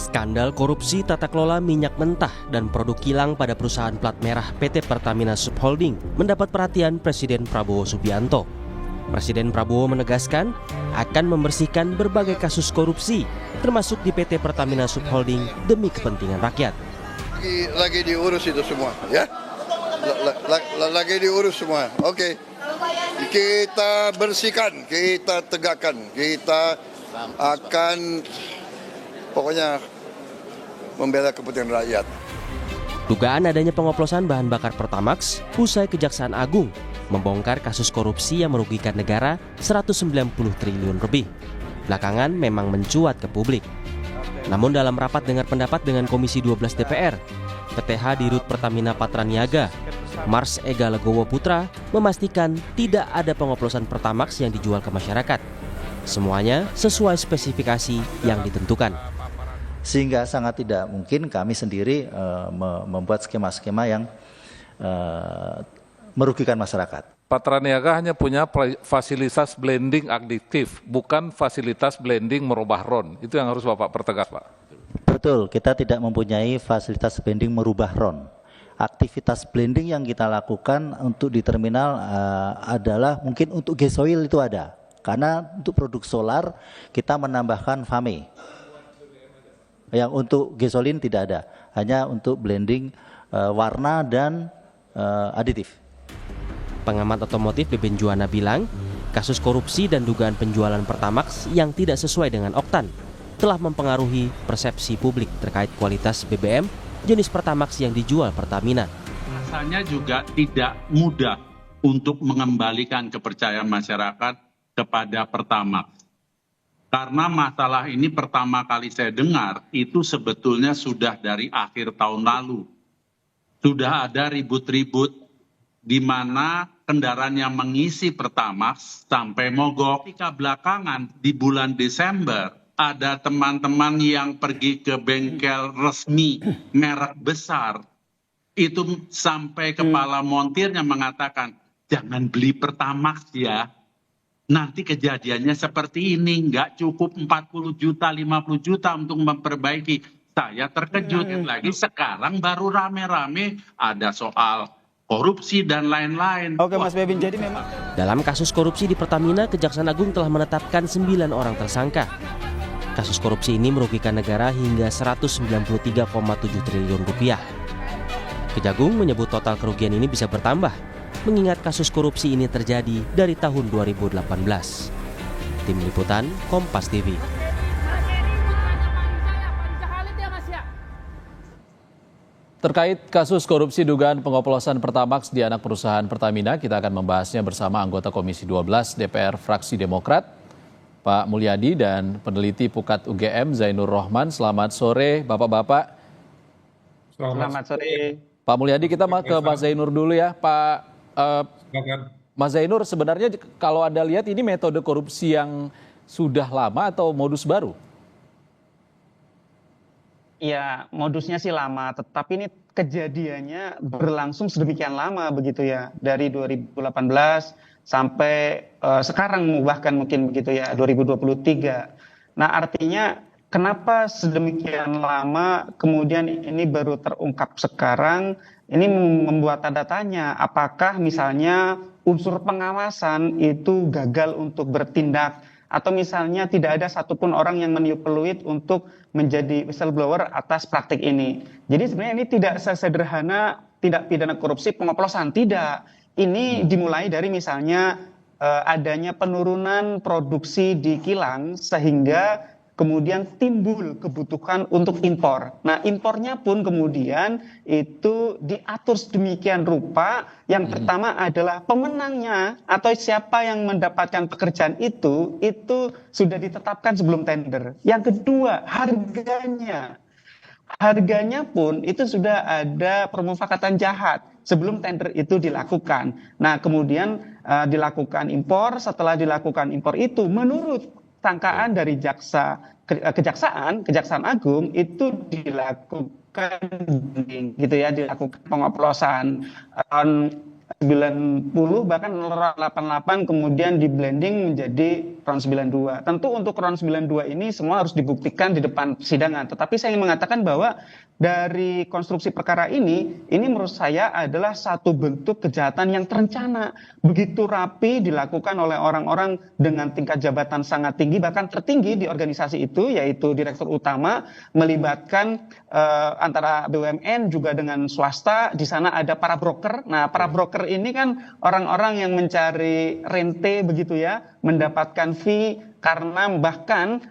Skandal korupsi tata kelola minyak mentah dan produk kilang pada perusahaan plat merah PT Pertamina Subholding mendapat perhatian Presiden Prabowo Subianto. Presiden Prabowo menegaskan akan membersihkan berbagai kasus korupsi, termasuk di PT Pertamina Subholding demi kepentingan rakyat. Lagi diurus itu semua, ya? Lagi diurus semua, oke. Kita bersihkan, kita tegakkan, kita akan pokoknya membela kepentingan rakyat. Dugaan adanya pengoplosan bahan bakar Pertamax usai Kejaksaan Agung membongkar kasus korupsi yang merugikan negara 190 triliun lebih. Belakangan memang mencuat ke publik. Namun dalam rapat dengar pendapat dengan Komisi 12 DPR, PTH Dirut Pertamina Patraniaga, Mars Ega Legowo Putra, memastikan tidak ada pengoplosan Pertamax yang dijual ke masyarakat. Semuanya sesuai spesifikasi yang ditentukan. Sehingga sangat tidak mungkin kami sendiri membuat skema-skema yang merugikan masyarakat. Patraniaga hanya punya fasilitas blending aditif, bukan fasilitas blending merubah RON. Itu yang harus Bapak pertegas, Pak. Betul, kita tidak mempunyai fasilitas blending merubah RON. Aktivitas blending yang kita lakukan untuk di terminal adalah mungkin untuk gasoil itu ada. Karena untuk produk solar kita menambahkan FAME. Yang untuk gasolin tidak ada, hanya untuk blending warna dan aditif. Pengamat otomotif Beben Juwana bilang, kasus korupsi dan dugaan penjualan Pertamax yang tidak sesuai dengan oktan telah mempengaruhi persepsi publik terkait kualitas BBM jenis Pertamax yang dijual Pertamina. Rasanya juga tidak mudah untuk mengembalikan kepercayaan masyarakat kepada Pertamax. Karena masalah ini pertama kali saya dengar itu sebetulnya sudah dari akhir tahun lalu. Sudah ada ribut-ribut di mana kendaraan yang mengisi Pertamax sampai mogok. Ketika belakangan di bulan Desember ada teman-teman yang pergi ke bengkel resmi merek besar. Itu sampai kepala montirnya mengatakan, jangan beli Pertamax ya. Nanti kejadiannya seperti ini, nggak cukup 40 juta, 50 juta untuk memperbaiki. Saya terkejut lagi sekarang baru rame-rame ada soal korupsi dan lain-lain. Oke Mas Bebin, jadi memang dalam kasus korupsi di Pertamina, Kejaksaan Agung telah menetapkan 9 orang tersangka. Kasus korupsi ini merugikan negara hingga 193,7 triliun rupiah. Kejagung menyebut total kerugian ini bisa bertambah, mengingat kasus korupsi ini terjadi dari tahun 2018. Tim Liputan, Kompas TV. Terkait kasus korupsi dugaan pengoplosan Pertamax di anak perusahaan Pertamina, kita akan membahasnya bersama anggota Komisi 12 DPR Fraksi Demokrat, Pak Mulyadi, dan peneliti Pukat UGM Zainur Rohman. Selamat sore Bapak-Bapak. Selamat sore. Pak Mulyadi, kita ke Mas Zainur dulu ya. Pak Mas Zainur, sebenarnya kalau Anda lihat ini metode korupsi yang sudah lama atau modus baru? Ya, modusnya sih lama, tetapi ini kejadiannya berlangsung sedemikian lama begitu ya. Dari 2018 sampai sekarang bahkan mungkin begitu ya, 2023. Nah, artinya kenapa sedemikian lama kemudian ini baru terungkap sekarang? Ini membuat tanda tanya, apakah misalnya unsur pengawasan itu gagal untuk bertindak, atau misalnya tidak ada satupun orang yang meniup peluit untuk menjadi whistleblower atas praktik ini. Jadi sebenarnya ini tidak sesederhana tindak pidana korupsi pengoplosan, tidak. Ini dimulai dari misalnya adanya penurunan produksi di kilang sehingga kemudian timbul kebutuhan untuk impor. Nah, impornya pun kemudian itu diatur sedemikian rupa. Yang pertama adalah pemenangnya atau siapa yang mendapatkan pekerjaan itu sudah ditetapkan sebelum tender. Yang kedua, harganya. Harganya pun itu sudah ada permufakatan jahat sebelum tender itu dilakukan. Nah, kemudian dilakukan impor. Setelah dilakukan impor itu, menurut sangkaan dari Kejaksaan Agung itu dilakukan gitu ya, dilakukan pengoplosan tahun 90 bahkan 88 kemudian di blending menjadi RON 92. Tentu untuk RON 92 ini semua harus dibuktikan di depan persidangan. Tetapi saya ingin mengatakan bahwa dari konstruksi perkara ini menurut saya adalah satu bentuk kejahatan yang terencana. Begitu rapi dilakukan oleh orang-orang dengan tingkat jabatan sangat tinggi, bahkan tertinggi di organisasi itu, yaitu direktur utama, melibatkan antara BUMN juga dengan swasta. Di sana ada para broker. Nah, para broker ini kan orang-orang yang mencari rente begitu ya, mendapatkan fee, karena bahkan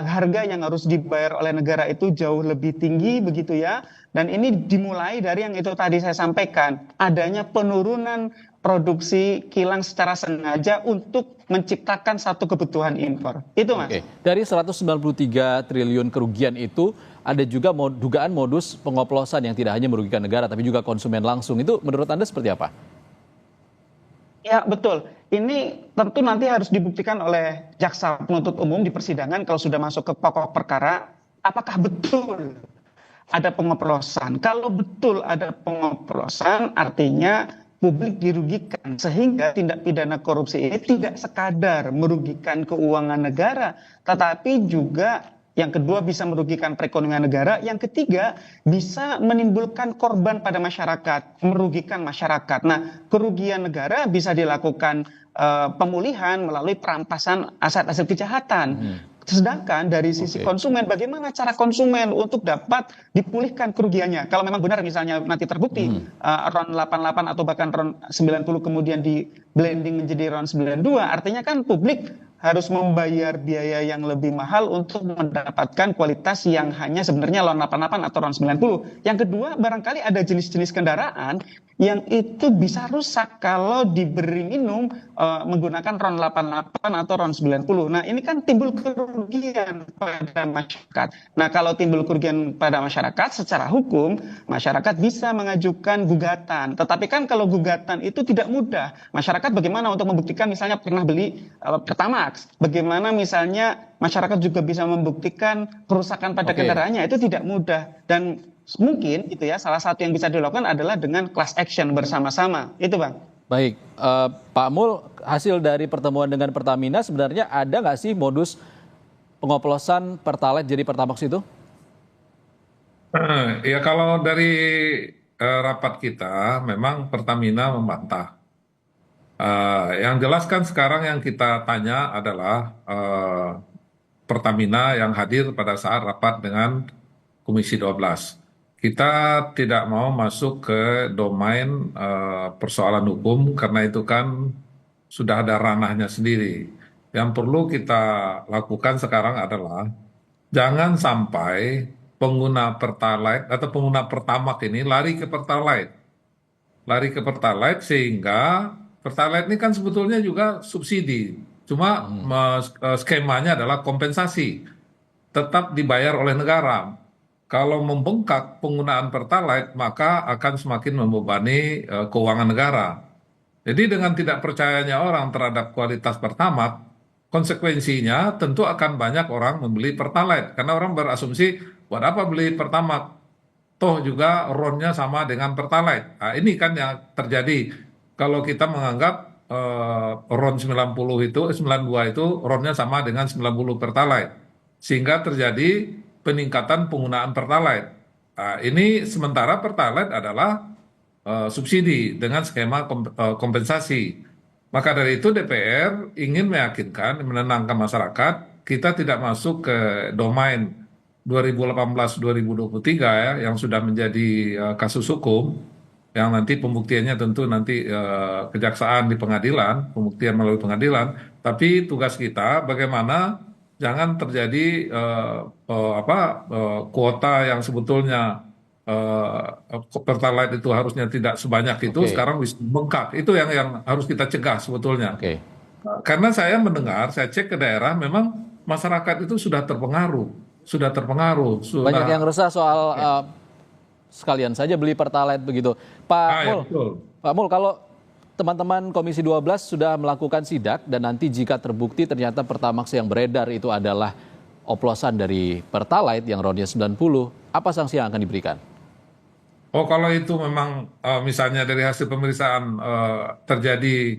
harga yang harus dibayar oleh negara itu jauh lebih tinggi begitu ya. Dan ini dimulai dari yang itu tadi saya sampaikan, adanya penurunan produksi kilang secara sengaja untuk menciptakan satu kebutuhan impor. Itu Mas. Oke. Dari 193 triliun kerugian itu ada juga dugaan modus pengoplosan yang tidak hanya merugikan negara tapi juga konsumen langsung. Itu menurut Anda seperti apa? Ya betul, ini tentu nanti harus dibuktikan oleh jaksa penuntut umum di persidangan kalau sudah masuk ke pokok perkara, apakah betul ada pengoplosan. Kalau betul ada pengoplosan, artinya publik dirugikan, sehingga tindak pidana korupsi ini tidak sekadar merugikan keuangan negara, tetapi juga yang kedua bisa merugikan perekonomian negara, yang ketiga bisa menimbulkan korban pada masyarakat, merugikan masyarakat. Nah, kerugian negara bisa dilakukan pemulihan melalui perampasan aset-aset kejahatan. Sedangkan dari sisi konsumen, bagaimana cara konsumen untuk dapat dipulihkan kerugiannya? Kalau memang benar misalnya nanti terbukti RON 88 atau bahkan RON 90 kemudian di blending menjadi RON 92, artinya kan publik harus membayar biaya yang lebih mahal untuk mendapatkan kualitas yang hanya sebenarnya RON 88 atau RON 90. Yang kedua, barangkali ada jenis-jenis kendaraan yang itu bisa rusak kalau diberi minum menggunakan RON 88 atau RON 90. Nah, ini kan timbul kerugian pada masyarakat. Nah, kalau timbul kerugian pada masyarakat, secara hukum, masyarakat bisa mengajukan gugatan. Tetapi kan kalau gugatan itu tidak mudah. Masyarakat bagaimana untuk membuktikan misalnya pernah beli Pertamax? Bagaimana misalnya masyarakat juga bisa membuktikan kerusakan pada kendaraannya? Itu tidak mudah. Dan mungkin itu ya salah satu yang bisa dilakukan adalah dengan class action bersama-sama. Itu Bang. Baik, Pak Mul, hasil dari pertemuan dengan Pertamina sebenarnya ada nggak sih modus pengoplosan Pertalite jadi Pertamax itu? Ya kalau dari rapat kita memang Pertamina membantah. Yang jelas kan sekarang yang kita tanya adalah Pertamina yang hadir pada saat rapat dengan Komisi 12. Kita tidak mau masuk ke domain persoalan hukum karena itu kan sudah ada ranahnya sendiri. Yang perlu kita lakukan sekarang adalah jangan sampai pengguna Pertalite atau pengguna Pertamax ini lari ke Pertalite. Lari ke Pertalite sehingga Pertalite ini kan sebetulnya juga subsidi. Cuma skemanya adalah kompensasi. Tetap dibayar oleh negara. Kalau membengkak penggunaan Pertalite, maka akan semakin membebani keuangan negara. Jadi dengan tidak percayanya orang terhadap kualitas Pertamax, konsekuensinya tentu akan banyak orang membeli Pertalite. Karena orang berasumsi, buat apa beli Pertamax? Toh juga RON-nya sama dengan Pertalite. Nah, ini kan yang terjadi. Kalau kita menganggap RON 92 itu RON-nya sama dengan 90 Pertalite. Sehingga terjadi peningkatan penggunaan Pertalite. Nah, ini sementara Pertalite adalah subsidi dengan skema kompensasi. Maka dari itu DPR ingin meyakinkan, menenangkan masyarakat, kita tidak masuk ke domain 2018-2023 ya, yang sudah menjadi kasus hukum, yang nanti pembuktiannya tentu nanti kejaksaan di pengadilan, pembuktian melalui pengadilan. Tapi tugas kita bagaimana jangan terjadi kuota yang sebetulnya Pertalite itu harusnya tidak sebanyak itu, sekarang bisa bengkak. Itu yang harus kita cegah sebetulnya. Karena saya mendengar, saya cek ke daerah, memang masyarakat itu sudah terpengaruh. Banyak yang resah soal sekalian saja beli Pertalite begitu. Pak Mul, kalau teman-teman Komisi 12 sudah melakukan sidak dan nanti jika terbukti ternyata Pertamax yang beredar itu adalah oplosan dari Pertalite yang RON-nya 90, apa sanksi yang akan diberikan? Oh, kalau itu memang misalnya dari hasil pemeriksaan terjadi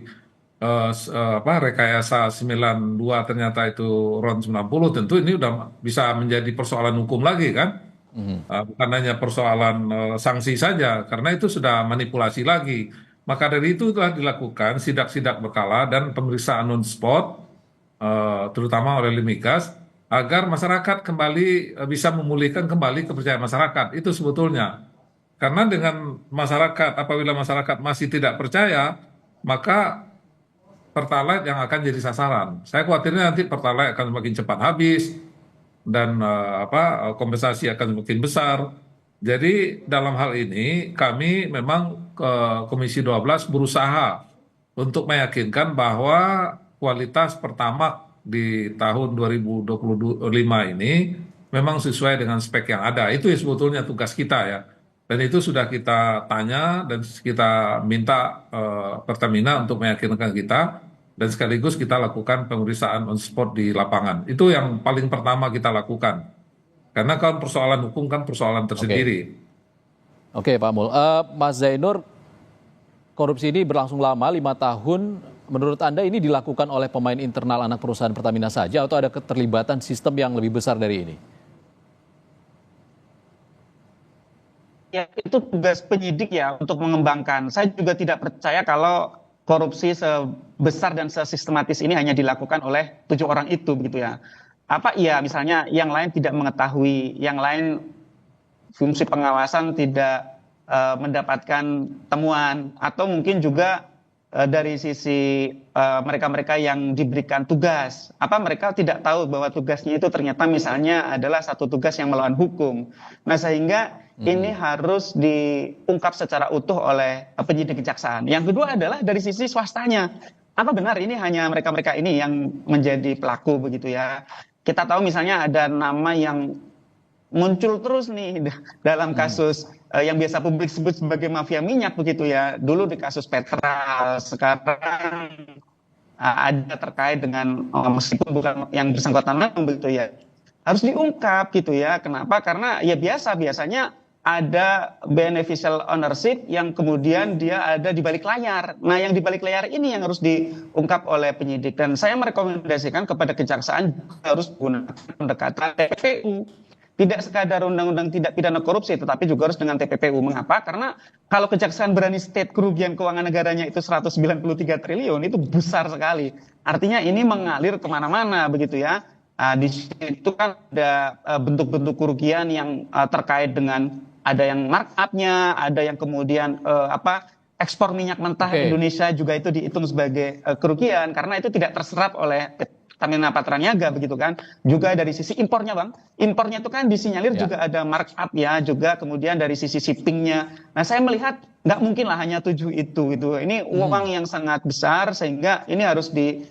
rekayasa 92 ternyata itu RON 90, tentu ini udah bisa menjadi persoalan hukum lagi kan. Bukan hanya persoalan sanksi saja, karena itu sudah manipulasi lagi. Maka dari itu telah dilakukan sidak-sidak berkala dan pemeriksaan on spot, terutama oleh Limigas, agar masyarakat kembali bisa memulihkan kembali kepercayaan masyarakat. Itu sebetulnya. Karena dengan masyarakat, apabila masyarakat masih tidak percaya, maka Pertalite yang akan jadi sasaran. Saya khawatirnya nanti Pertalite akan semakin cepat habis dan kompensasi akan semakin besar. Jadi dalam hal ini kami memang Komisi 12 berusaha untuk meyakinkan bahwa kualitas Pertamax di tahun 2025 ini memang sesuai dengan spek yang ada. Itu sebetulnya tugas kita ya. Dan itu sudah kita tanya dan kita minta Pertamina untuk meyakinkan kita, dan sekaligus kita lakukan pemeriksaan on spot di lapangan. Itu yang paling pertama kita lakukan. Karena kan persoalan hukum kan persoalan tersendiri. Oke Pak Mul, Mas Zainur, korupsi ini berlangsung lama, 5 tahun. Menurut Anda ini dilakukan oleh pemain internal anak perusahaan Pertamina saja atau ada keterlibatan sistem yang lebih besar dari ini? Ya, itu tugas penyidik ya untuk mengembangkan. Saya juga tidak percaya kalau korupsi sebesar dan sesistematis ini hanya dilakukan oleh 7 orang itu begitu ya. Iya misalnya yang lain tidak mengetahui, yang lain fungsi pengawasan tidak mendapatkan temuan, atau mungkin juga dari sisi mereka-mereka yang diberikan tugas, mereka tidak tahu bahwa tugasnya itu ternyata misalnya adalah satu tugas yang melawan hukum. Nah sehingga ini harus diungkap secara utuh oleh penyidik kejaksaan. Yang kedua adalah dari sisi swastanya. Apa benar ini hanya mereka-mereka ini yang menjadi pelaku begitu ya? Kita tahu misalnya ada nama yang muncul terus nih dalam kasus yang biasa publik sebut sebagai mafia minyak begitu ya. Dulu di kasus Petra, sekarang ada terkait dengan meskipun bukan yang bersangkutan begitu ya. Harus diungkap gitu ya. Kenapa? Karena ya biasanya ada beneficial ownership yang kemudian dia ada di balik layar. Nah, yang di balik layar ini yang harus diungkap oleh penyidik. Dan saya merekomendasikan kepada kejaksaan harus menggunakan pendekatan TPPU. Tidak sekadar undang-undang tidak pidana korupsi, tetapi juga harus dengan TPPU. Mengapa? Karena kalau kejaksaan berani state kerugian keuangan negaranya itu 193 triliun, itu besar sekali. Artinya ini mengalir kemana-mana begitu ya. Di situ kan ada bentuk-bentuk kerugian yang terkait dengan ada yang markup-nya, ada yang kemudian ekspor minyak mentah Indonesia juga itu dihitung sebagai kerugian karena itu tidak terserap oleh Pertamina Patraniaga begitu kan. Juga dari sisi impornya Bang, impornya itu kan disinyalir juga ada markup ya, juga kemudian dari sisi shippingnya. Nah saya melihat nggak mungkin lah hanya 7 itu. Ini uang yang sangat besar sehingga ini harus di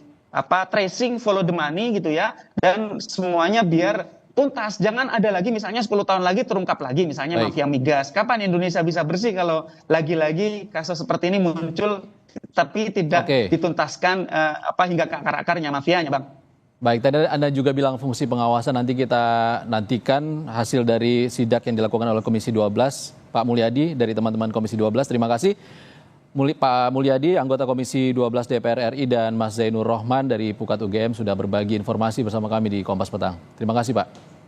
tracing, follow the money gitu ya, dan semuanya biar tuntas. Jangan ada lagi misalnya 10 tahun lagi terungkap lagi misalnya mafia migas. Kapan Indonesia bisa bersih kalau lagi-lagi kasus seperti ini muncul tapi tidak dituntaskan hingga ke akar-akarnya mafianya Bang. Baik, tadi Anda juga bilang fungsi pengawasan, nanti kita nantikan hasil dari sidak yang dilakukan oleh Komisi 12. Pak Mulyadi dari teman-teman Komisi 12, terima kasih. Pak Mulyadi, anggota Komisi 12 DPR RI, dan Mas Zainur Rohman dari Pukat UGM sudah berbagi informasi bersama kami di Kompas Petang. Terima kasih Pak.